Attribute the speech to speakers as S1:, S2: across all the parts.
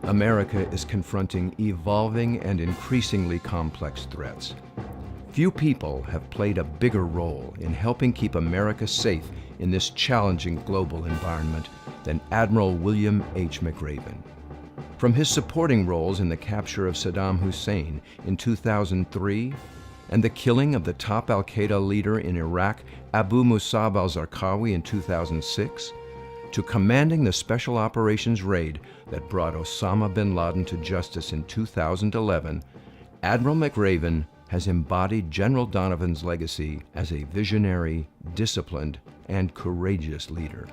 S1: America is confronting evolving and increasingly complex threats. Few people have played a bigger role in helping keep America safe in this challenging global environment than Admiral William H. McRaven. From his supporting roles in the capture of Saddam Hussein in 2003 and the killing of the top al-Qaeda leader in Iraq, Abu Musab al-Zarqawi, in 2006, to commanding the Special Operations raid that brought Osama bin Laden to justice in 2011, Admiral McRaven has embodied General Donovan's legacy as a visionary, disciplined, and courageous leader.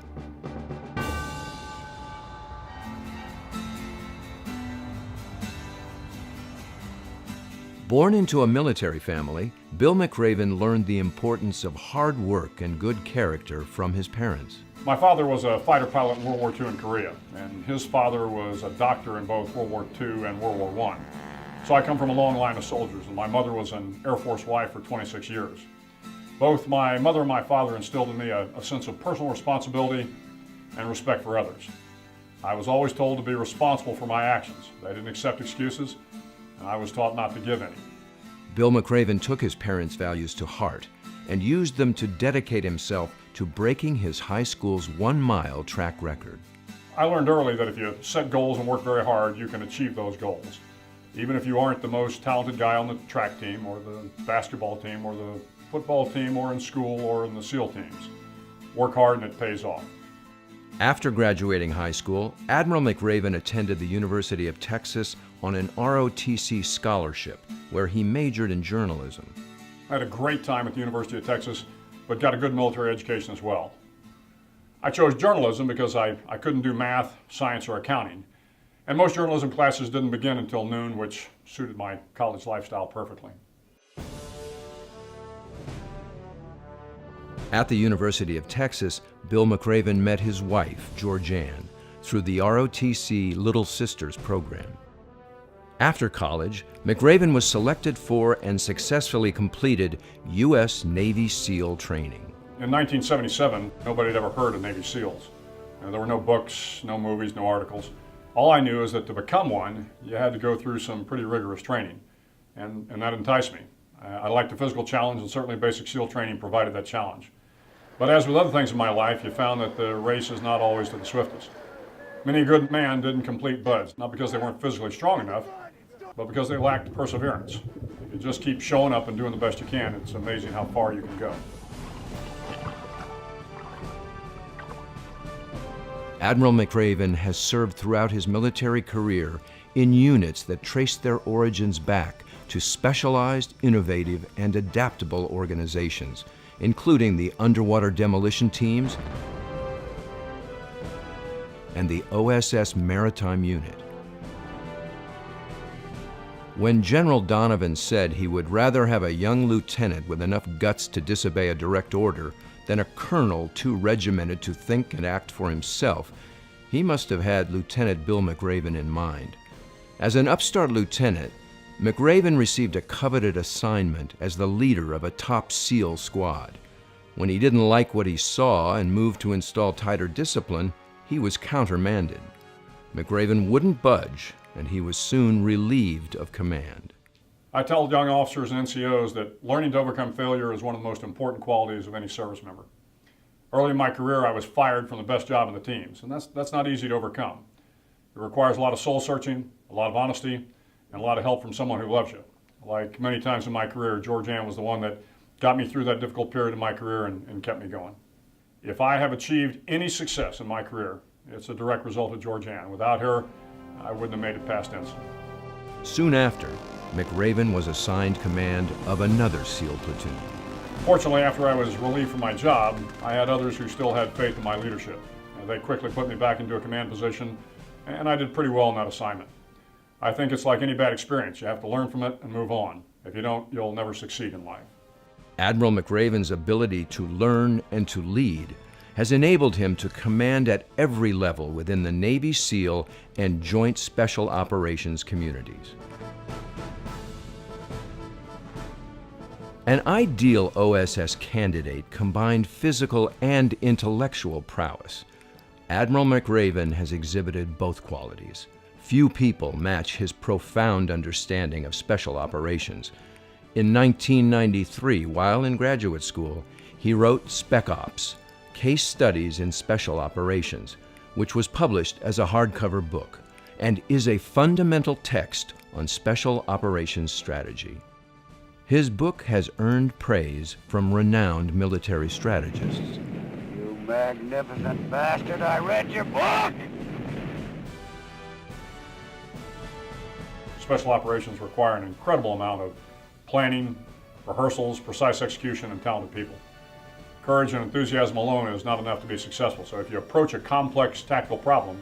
S1: Born into a military family, Bill McRaven learned the importance of hard work and good character from his parents.
S2: My father was a fighter pilot in World War II in Korea, and his father was a doctor in both World War II and World War I. So I come from a long line of soldiers, and my mother was an Air Force wife for 26 years. Both my mother and my father instilled in me a sense of personal responsibility and respect for others. I was always told to be responsible for my actions. They didn't accept excuses, and I was taught not to give any.
S1: Bill McRaven took his parents' values to heart and used them to dedicate himself to breaking his high school's 1-mile track record.
S2: I learned early that if you set goals and work very hard, you can achieve those goals. Even if you aren't the most talented guy on the track team or the basketball team or the football team or in school or in the SEAL teams. Work hard and it pays off.
S1: After graduating high school, Admiral McRaven attended the University of Texas on an ROTC scholarship, where he majored in journalism.
S2: I had a great time at the University of Texas, but got a good military education as well. I chose journalism because I couldn't do math, science, or accounting. And most journalism classes didn't begin until noon, which suited my college lifestyle perfectly.
S1: At the University of Texas, Bill McRaven met his wife, Georgianne, through the ROTC Little Sisters program. After college, McRaven was selected for and successfully completed U.S. Navy SEAL training.
S2: In 1977, nobody had ever heard of Navy SEALs. There were no books, no movies, no articles. All I knew is that to become one, you had to go through some pretty rigorous training, and that enticed me. I liked the physical challenge, and certainly basic SEAL training provided that challenge. But as with other things in my life, you found that the race is not always to the swiftest. Many a good man didn't complete buds, not because they weren't physically strong enough, but because they lacked perseverance. If you just keep showing up and doing the best you can, it's amazing how far you can go.
S1: Admiral McRaven has served throughout his military career in units that trace their origins back to specialized, innovative, and adaptable organizations, including the underwater demolition teams and the OSS Maritime Unit. When General Donovan said he would rather have a young lieutenant with enough guts to disobey a direct order than a colonel too regimented to think and act for himself, he must have had Lieutenant Bill McRaven in mind. As an upstart lieutenant, McRaven received a coveted assignment as the leader of a top SEAL squad. When he didn't like what he saw and moved to install tighter discipline, he was countermanded. McRaven wouldn't budge, and he was soon relieved of command.
S2: I tell young officers and NCOs that learning to overcome failure is one of the most important qualities of any service member. Early in my career, I was fired from the best job in the teams, and that's not easy to overcome. It requires a lot of soul searching, a lot of honesty, and a lot of help from someone who loves you. Like many times in my career, Georgianne was the one that got me through that difficult period in my career and kept me going. If I have achieved any success in my career, it's a direct result of Georgianne. Without her, I wouldn't have made it past ensign.
S1: Soon after, McRaven was assigned command of another SEAL platoon.
S2: Fortunately, after I was relieved from my job, I had others who still had faith in my leadership. They quickly put me back into a command position, and I did pretty well in that assignment. I think it's like any bad experience. You have to learn from it and move on. If you don't, you'll never succeed in life.
S1: Admiral McRaven's ability to learn and to lead has enabled him to command at every level within the Navy SEAL and Joint Special Operations communities. An ideal OSS candidate combined physical and intellectual prowess. Admiral McRaven has exhibited both qualities. Few people match his profound understanding of special operations. In 1993, while in graduate school, he wrote Spec Ops, Case Studies in Special Operations, which was published as a hardcover book and is a fundamental text on special operations strategy. His book has earned praise from renowned military strategists.
S3: You magnificent bastard, I read your book!
S2: Special operations require an incredible amount of planning, rehearsals, precise execution, and talented people. Courage and enthusiasm alone is not enough to be successful, so if you approach a complex tactical problem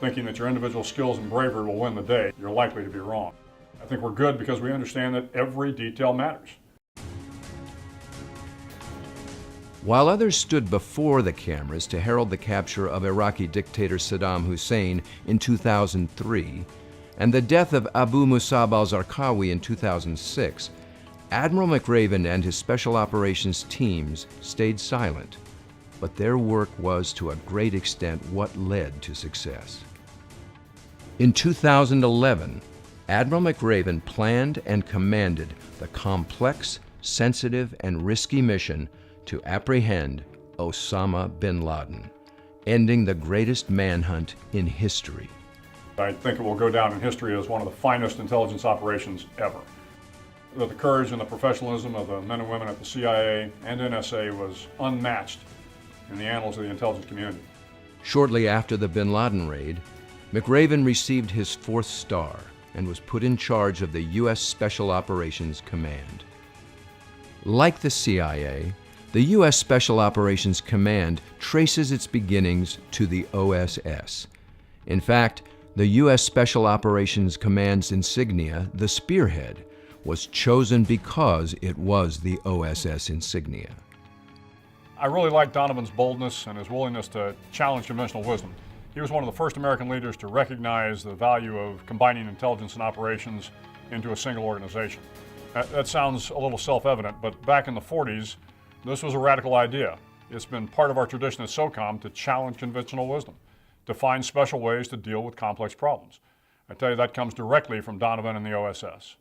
S2: thinking that your individual skills and bravery will win the day, you're likely to be wrong. I think we're good because we understand that every detail matters.
S1: While others stood before the cameras to herald the capture of Iraqi dictator Saddam Hussein in 2003 and the death of Abu Musab al-Zarqawi in 2006, Admiral McRaven and his special operations teams stayed silent, but their work was to a great extent what led to success. In 2011, Admiral McRaven planned and commanded the complex, sensitive, and risky mission to apprehend Osama bin Laden, ending the greatest manhunt in history.
S2: I think it will go down in history as one of the finest intelligence operations ever. The courage and the professionalism of the men and women at the CIA and NSA was unmatched in the annals of the intelligence community.
S1: Shortly after the bin Laden raid, McRaven received his 4th star and was put in charge of the U.S. Special Operations Command. Like the CIA, the U.S. Special Operations Command traces its beginnings to the OSS. In fact, the U.S. Special Operations Command's insignia, the Spearhead, was chosen because it was the OSS insignia.
S2: I really like Donovan's boldness and his willingness to challenge conventional wisdom. He was one of the first American leaders to recognize the value of combining intelligence and operations into a single organization. That sounds a little self-evident, but back in the 40s, this was a radical idea. It's been part of our tradition at SOCOM to challenge conventional wisdom, to find special ways to deal with complex problems. I tell you, that comes directly from Donovan and the OSS.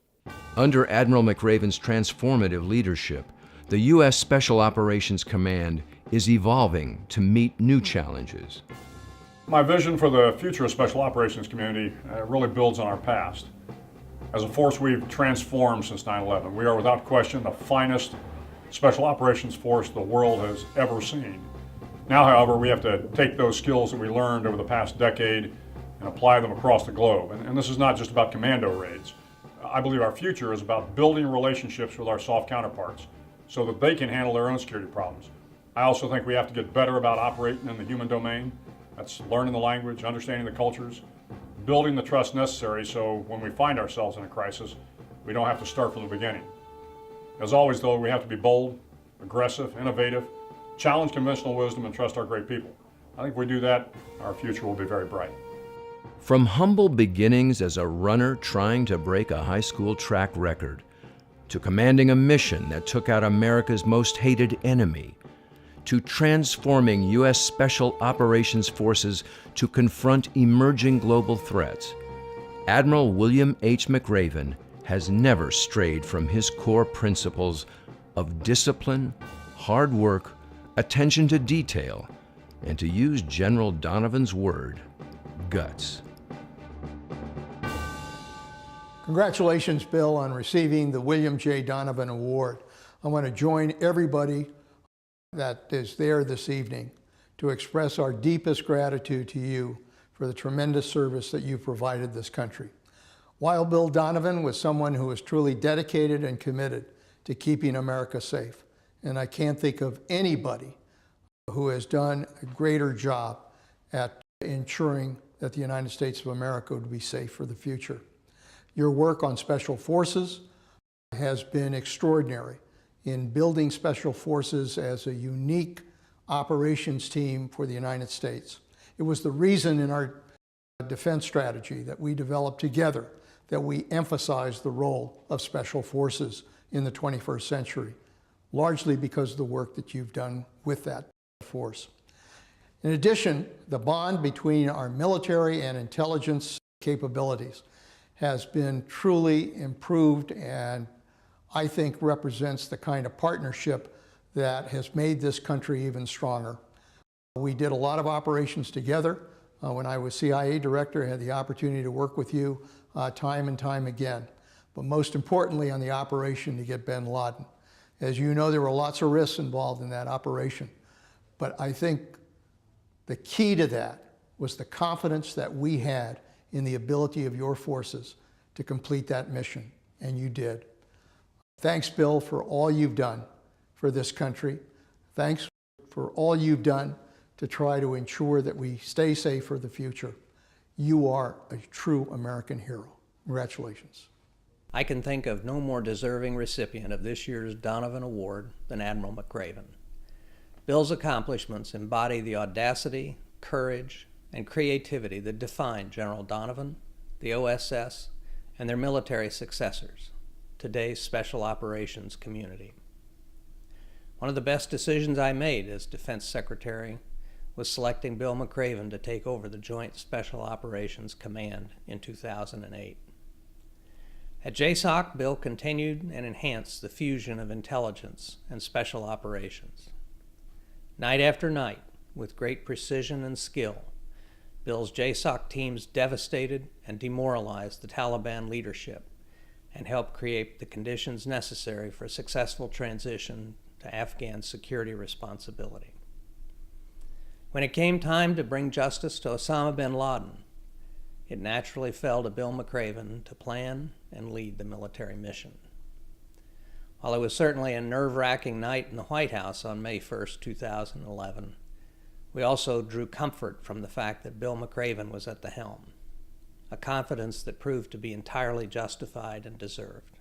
S1: Under Admiral McRaven's transformative leadership, the U.S. Special Operations Command is evolving to meet new challenges.
S2: My vision for the future of Special Operations community really builds on our past. As a force, we've transformed since 9/11. We are without question the finest Special Operations force the world has ever seen. Now, however, we have to take those skills that we learned over the past decade and apply them across the globe. And this is not just about commando raids. I believe our future is about building relationships with our soft counterparts so that they can handle their own security problems. I also think we have to get better about operating in the human domain. That's learning the language, understanding the cultures, building the trust necessary so when we find ourselves in a crisis, we don't have to start from the beginning. As always, though, we have to be bold, aggressive, innovative, challenge conventional wisdom, and trust our great people. I think if we do that, our future will be very bright.
S1: From humble beginnings as a runner trying to break a high school track record, to commanding a mission that took out America's most hated enemy, to transforming U.S. Special Operations Forces to confront emerging global threats, Admiral William H. McRaven has never strayed from his core principles of discipline, hard work, attention to detail, and to use General Donovan's word, guts.
S4: Congratulations, Bill, on receiving the William J. Donovan Award. I want to join everybody that is there this evening to express our deepest gratitude to you for the tremendous service that you've provided this country. Wild Bill Donovan was someone who was truly dedicated and committed to keeping America safe. And I can't think of anybody who has done a greater job at ensuring that the United States of America would be safe for the future. Your work on Special Forces has been extraordinary in building Special Forces as a unique operations team for the United States. It was the reason in our defense strategy that we developed together that we emphasized the role of Special Forces in the 21st century, largely because of the work that you've done with that force. In addition, the bond between our military and intelligence capabilities has been truly improved, and I think represents the kind of partnership that has made this country even stronger. We did a lot of operations together. When I was CIA director, I had the opportunity to work with you time and time again. But most importantly, on the operation to get bin Laden. As you know, there were lots of risks involved in that operation. But I think the key to that was the confidence that we had in the ability of your forces to complete that mission, and you did. Thanks, Bill, for all you've done for this country. Thanks for all you've done to try to ensure that we stay safe for the future. You are a true American hero. Congratulations.
S5: I can think of no more deserving recipient of this year's Donovan Award than Admiral McRaven. Bill's accomplishments embody the audacity, courage, and creativity that defined General Donovan, the OSS, and their military successors, today's Special Operations community. One of the best decisions I made as Defense Secretary was selecting Bill McRaven to take over the Joint Special Operations Command in 2008. At JSOC, Bill continued and enhanced the fusion of intelligence and special operations. Night after night, with great precision and skill, Bill's JSOC teams devastated and demoralized the Taliban leadership and helped create the conditions necessary for a successful transition to Afghan security responsibility. When it came time to bring justice to Osama bin Laden, it naturally fell to Bill McRaven to plan and lead the military mission. While it was certainly a nerve-wracking night in the White House on May 1st, 2011, we also drew comfort from the fact that Bill McRaven was at the helm, a confidence that proved to be entirely justified and deserved.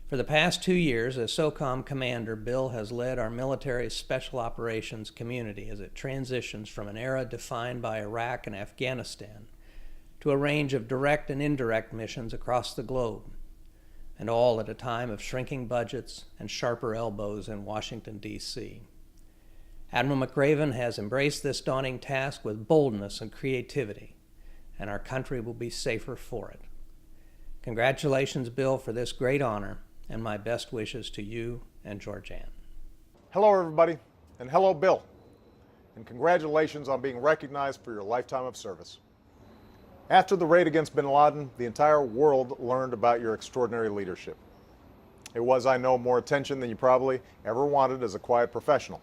S5: For the past 2 years, as SOCOM commander, Bill has led our military special operations community as it transitions from an era defined by Iraq and Afghanistan to a range of direct and indirect missions across the globe, and all at a time of shrinking budgets and sharper elbows in Washington, D.C. Admiral McRaven has embraced this daunting task with boldness and creativity, and our country will be safer for it. Congratulations, Bill, for this great honor, and my best wishes to you and Georgianne.
S6: Hello, everybody, and hello, Bill. And congratulations on being recognized for your lifetime of service. After the raid against bin Laden, the entire world learned about your extraordinary leadership. It was, I know, more attention than you probably ever wanted as a quiet professional.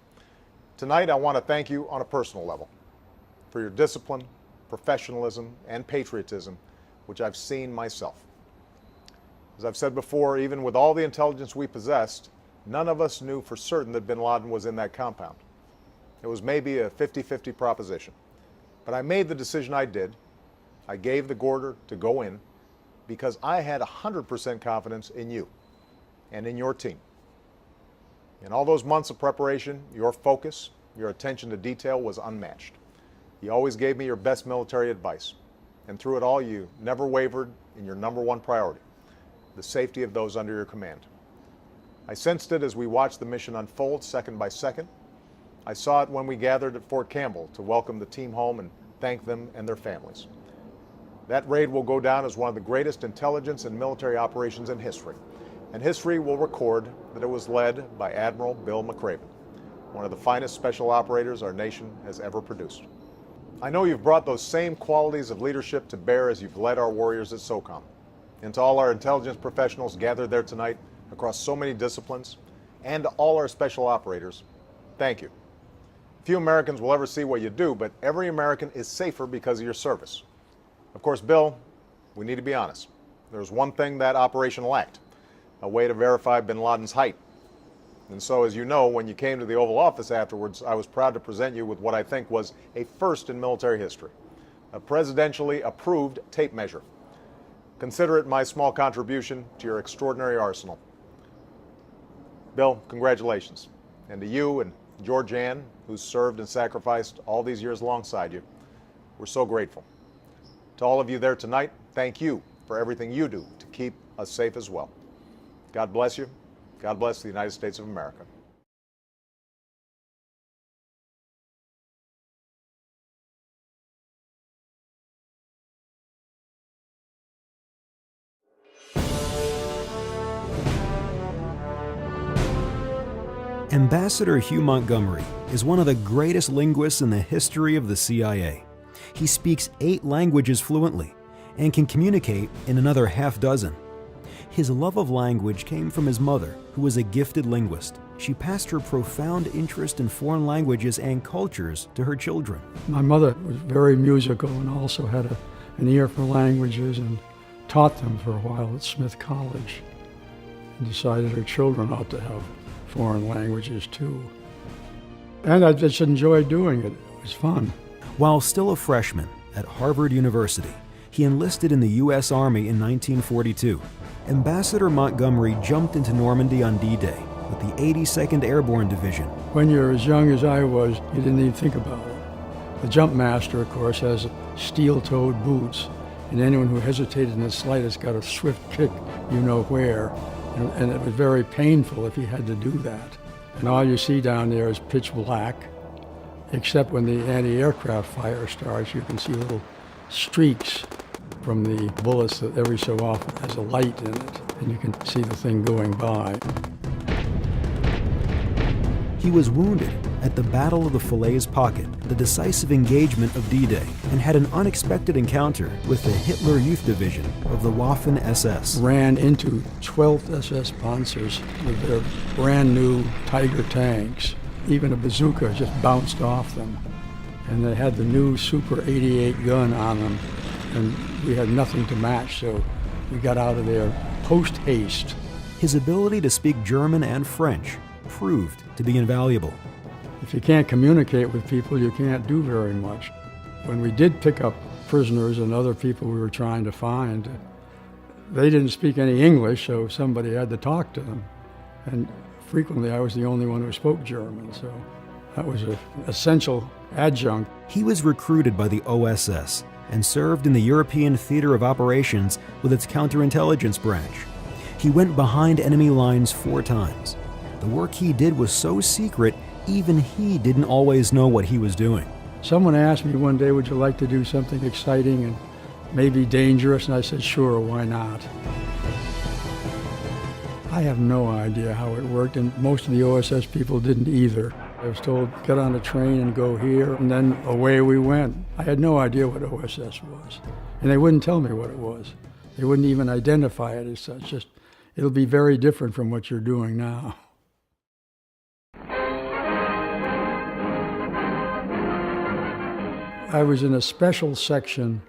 S6: Tonight, I want to thank you on a personal level for your discipline, professionalism, and patriotism, which I've seen myself. As I've said before, even with all the intelligence we possessed, none of us knew for certain that bin Laden was in that compound. It was maybe a 50-50 proposition. But I made the decision I did. I gave the order to go in because I had 100% confidence in you and in your team. In all those months of preparation, your focus, your attention to detail was unmatched. You always gave me your best military advice. And through it all, you never wavered in your number one priority, the safety of those under your command. I sensed it as we watched the mission unfold second by second. I saw it when we gathered at Fort Campbell to welcome the team home and thank them and their families. That raid will go down as one of the greatest intelligence and military operations in history. And history will record that it was led by Admiral Bill McRaven, one of the finest special operators our nation has ever produced. I know you've brought those same qualities of leadership to bear as you've led our warriors at SOCOM. And to all our intelligence professionals gathered there tonight across so many disciplines, and to all our special operators, thank you. Few Americans will ever see what you do, but every American is safer because of your service. Of course, Bill, we need to be honest. There's one thing that operation lacked, a way to verify bin Laden's height. And so, as you know, when you came to the Oval Office afterwards, I was proud to present you with what I think was a first in military history, a presidentially approved tape measure. Consider it my small contribution to your extraordinary arsenal. Bill, congratulations. And to you and Georgianne, who's served and sacrificed all these years alongside you, we're so grateful. To all of you there tonight, thank you for everything you do to keep us safe as well. God bless you. God bless the United States of America.
S7: Ambassador Hugh Montgomery is one of the greatest linguists in the history of the CIA. He speaks 8 languages fluently and can communicate in another half dozen. His love of language came from his mother, who was a gifted linguist. She passed her profound interest in foreign languages and cultures to her children.
S8: My mother was very musical and also had an ear for languages and taught them for a while at Smith College, and decided her children ought to have foreign languages too. And I just enjoyed doing it. It was fun.
S7: While still a freshman at Harvard University, he enlisted in the U.S. Army in 1942. Ambassador Montgomery jumped into Normandy on D-Day with the 82nd Airborne Division.
S8: When you're as young as I was, you didn't even think about it. The jump master, of course, has steel-toed boots, and anyone who hesitated in the slightest got a swift kick you know where, and it was very painful if he had to do that. And all you see down there is pitch black, except when the anti-aircraft fire starts, you can see little streaks from the bullets that every so often has a light in it, and you can see the thing going by.
S7: He was wounded at the Battle of the Falaise Pocket, the decisive engagement of D-Day, and had an unexpected encounter with the Hitler Youth Division of the Waffen SS.
S8: Ran into 12th SS Panzers with their brand new Tiger tanks. Even a bazooka just bounced off them. And they had the new Super 88 gun on them, and we had nothing to match, so we got out of there post-haste.
S7: His ability to speak German and French proved to be invaluable.
S8: If you can't communicate with people, you can't do very much. When we did pick up prisoners and other people we were trying to find, they didn't speak any English, so somebody had to talk to them. And frequently I was the only one who spoke German, so that was an essential adjunct.
S7: He was recruited by the OSS and served in the European Theater of Operations with its counterintelligence branch. He went behind enemy lines 4 times. The work he did was so secret, even he didn't always know what he was doing.
S8: Someone asked me one day, would you like to do something exciting and maybe dangerous? And I said, sure, why not? I have no idea how it worked, and most of the OSS people didn't either. I was told, get on a train and go here, and then away we went. I had no idea what OSS was, and they wouldn't tell me what it was. They wouldn't even identify it as such. Just, it'll be very different from what you're doing now. I was in a special section,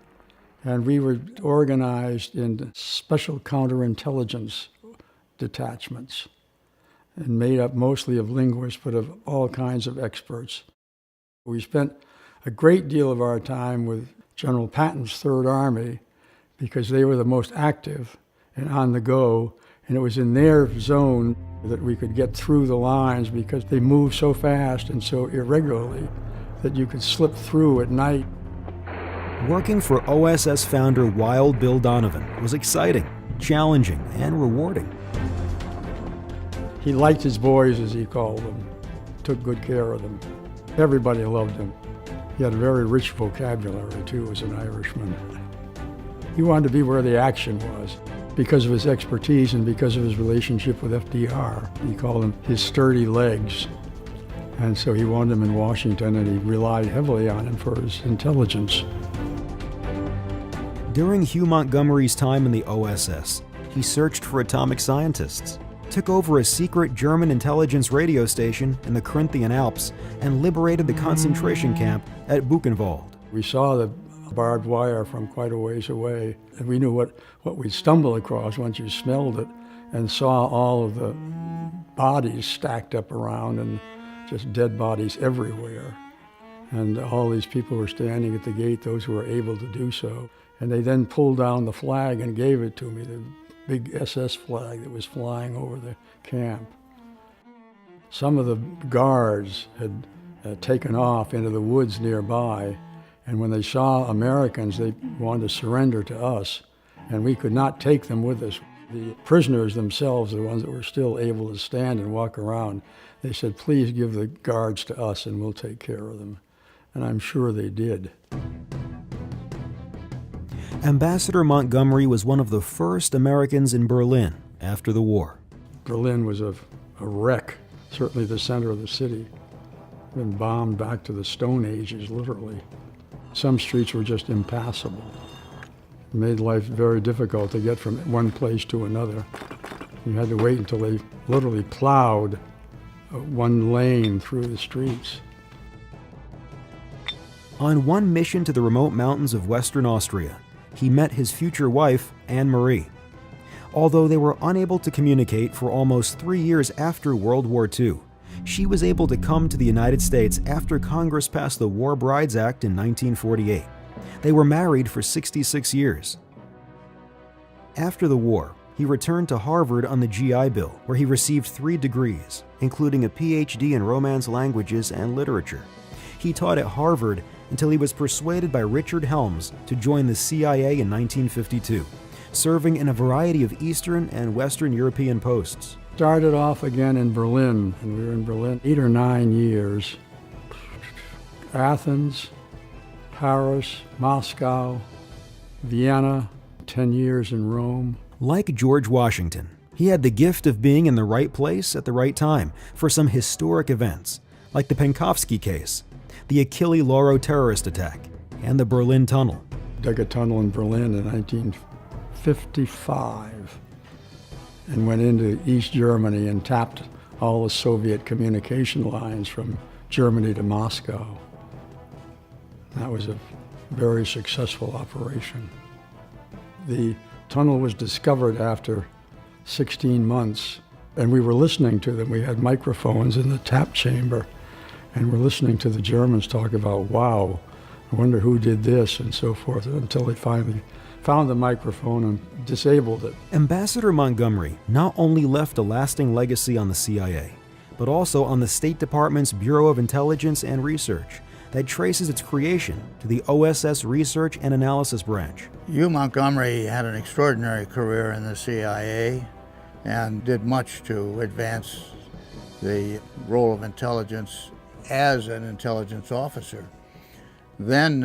S8: and we were organized in special counterintelligence detachments and made up mostly of linguists, but of all kinds of experts. We spent a great deal of our time with General Patton's Third Army because they were the most active and on the go, and it was in their zone that we could get through the lines because they moved so fast and so irregularly that you could slip through at night.
S7: Working for OSS founder Wild Bill Donovan was exciting, challenging, and rewarding.
S8: He liked his boys, as he called them, took good care of them. Everybody loved him. He had a very rich vocabulary, too, as an Irishman. He wanted to be where the action was because of his expertise and because of his relationship with FDR. He called them his sturdy legs. And so he wanted him in Washington, and he relied heavily on him for his intelligence.
S7: During Hugh Montgomery's time in the OSS, he searched for atomic scientists, took over a secret German intelligence radio station in the Carinthian Alps, and liberated the concentration camp at Buchenwald.
S8: We saw the barbed wire from quite a ways away, and we knew what we'd stumble across once you smelled it and saw all of the bodies stacked up around and just dead bodies everywhere. And all these people were standing at the gate, those who were able to do so. And they then pulled down the flag and gave it to me, the big SS flag that was flying over the camp. Some of the guards had taken off into the woods nearby, and when they saw Americans, they wanted to surrender to us, and we could not take them with us. The prisoners themselves, the ones that were still able to stand and walk around, they said, please give the guards to us and we'll take care of them. And I'm sure they did.
S7: Ambassador Montgomery was one of the first Americans in Berlin after the war.
S8: Berlin was a wreck, certainly the center of the city, been bombed back to the Stone Ages, literally. Some streets were just impassable. It made life very difficult to get from one place to another. You had to wait until they literally plowed one lane through the streets.
S7: On one mission to the remote mountains of Western Austria, he met his future wife, Anne-Marie. Although they were unable to communicate for almost 3 years after World War II, she was able to come to the United States after Congress passed the War Brides Act in 1948. They were married for 66 years. After the war, he returned to Harvard on the GI Bill, where he received 3 degrees, including a PhD in Romance languages and literature. He taught at Harvard until he was persuaded by Richard Helms to join the CIA in 1952, serving in a variety of Eastern and Western European posts.
S8: Started off again in Berlin, and we were in Berlin 8 or 9 years. Athens, Paris, Moscow, Vienna, 10 years in Rome.
S7: Like George Washington, he had the gift of being in the right place at the right time for some historic events, like the Penkovsky case, the Achille Lauro terrorist attack, and the Berlin Tunnel.
S8: Dug a tunnel in Berlin in 1955 and went into East Germany and tapped all the Soviet communication lines from Germany to Moscow. That was a very successful operation. The tunnel was discovered after 16 months, and we were listening to them. We had microphones in the tap chamber, and we're listening to the Germans talk about, wow, I wonder who did this, and so forth, until they finally found the microphone and disabled it.
S7: Ambassador Montgomery not only left a lasting legacy on the CIA, but also on the State Department's Bureau of Intelligence and Research that traces its creation to the OSS Research and Analysis Branch.
S9: Hugh Montgomery had an extraordinary career in the CIA and did much to advance the role of intelligence as an intelligence officer. Then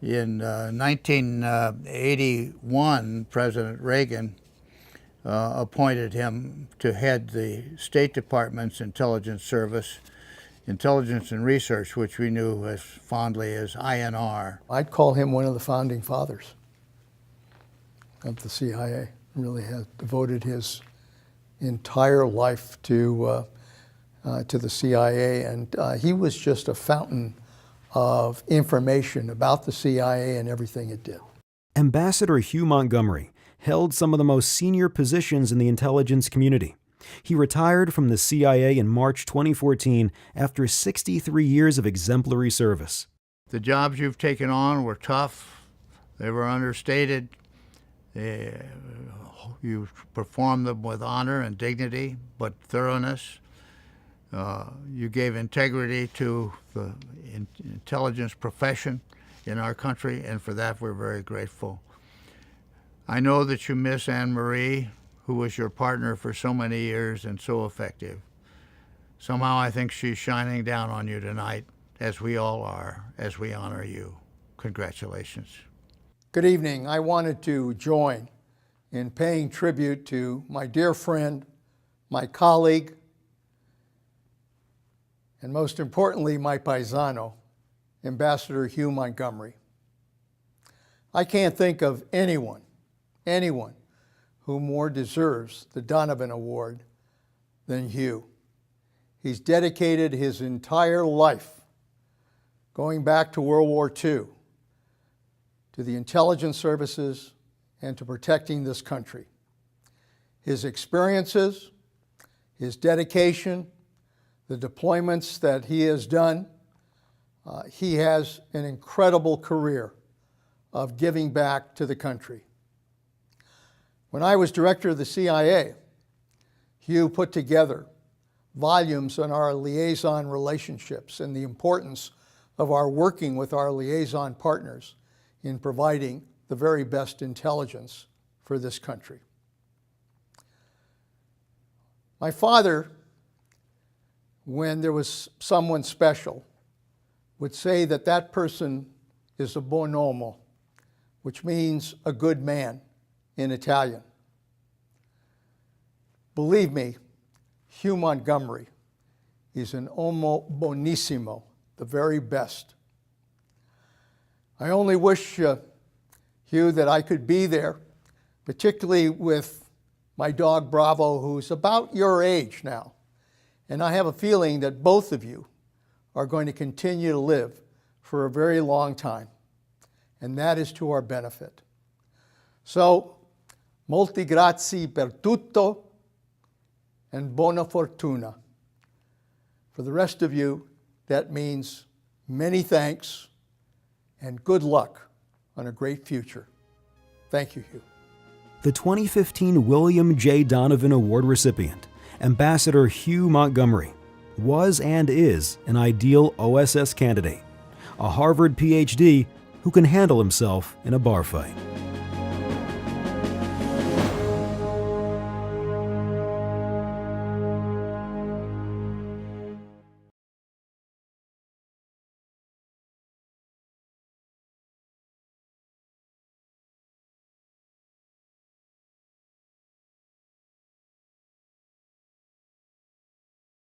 S9: in 1981, President Reagan appointed him to head the State Department's Intelligence Service, Intelligence and Research, which we knew as fondly as INR.
S4: I'd call him one of the founding fathers of the CIA. Really has devoted his entire life to the CIA, and he was just a fountain of information about the CIA and everything it did.
S7: Ambassador Hugh Montgomery held some of the most senior positions in the intelligence community. He retired from the CIA in March 2014 after 63 years of exemplary service.
S9: The jobs you've taken on were tough. They were understated. You performed them with honor and dignity, but thoroughness. You gave integrity to the intelligence profession in our country, and for that we're very grateful. I know that you miss Anne-Marie, who was your partner for so many years and so effective. Somehow I think she's shining down on you tonight, as we all are, as we honor you. Congratulations.
S4: Good evening. I wanted to join in paying tribute to my dear friend, my colleague, and most importantly, my paisano, Ambassador Hugh Montgomery. I can't think of anyone who more deserves the Donovan Award than Hugh. He's dedicated his entire life, going back to World War II, to the intelligence services and to protecting this country. His experiences, his dedication, the deployments that he has done, he has an incredible career of giving back to the country. When I was director of the CIA, Hugh put together volumes on our liaison relationships and the importance of our working with our liaison partners in providing the very best intelligence for this country. My father, when there was someone special, would say that that person is a buon uomo, which means a good man in Italian. Believe me, Hugh Montgomery. He's an uomo bonissimo, the very best. I only wish, Hugh, that I could be there, particularly with my dog Bravo, who's about your age now. And I have a feeling that both of you are going to continue to live for a very long time. And that is to our benefit. So, molti grazie per tutto and buona fortuna. For the rest of you, that means many thanks and good luck on a great future. Thank you, Hugh.
S7: The 2015 William J. Donovan Award recipient, Ambassador Hugh Montgomery, was and is an ideal OSS candidate, a Harvard PhD who can handle himself in a bar fight.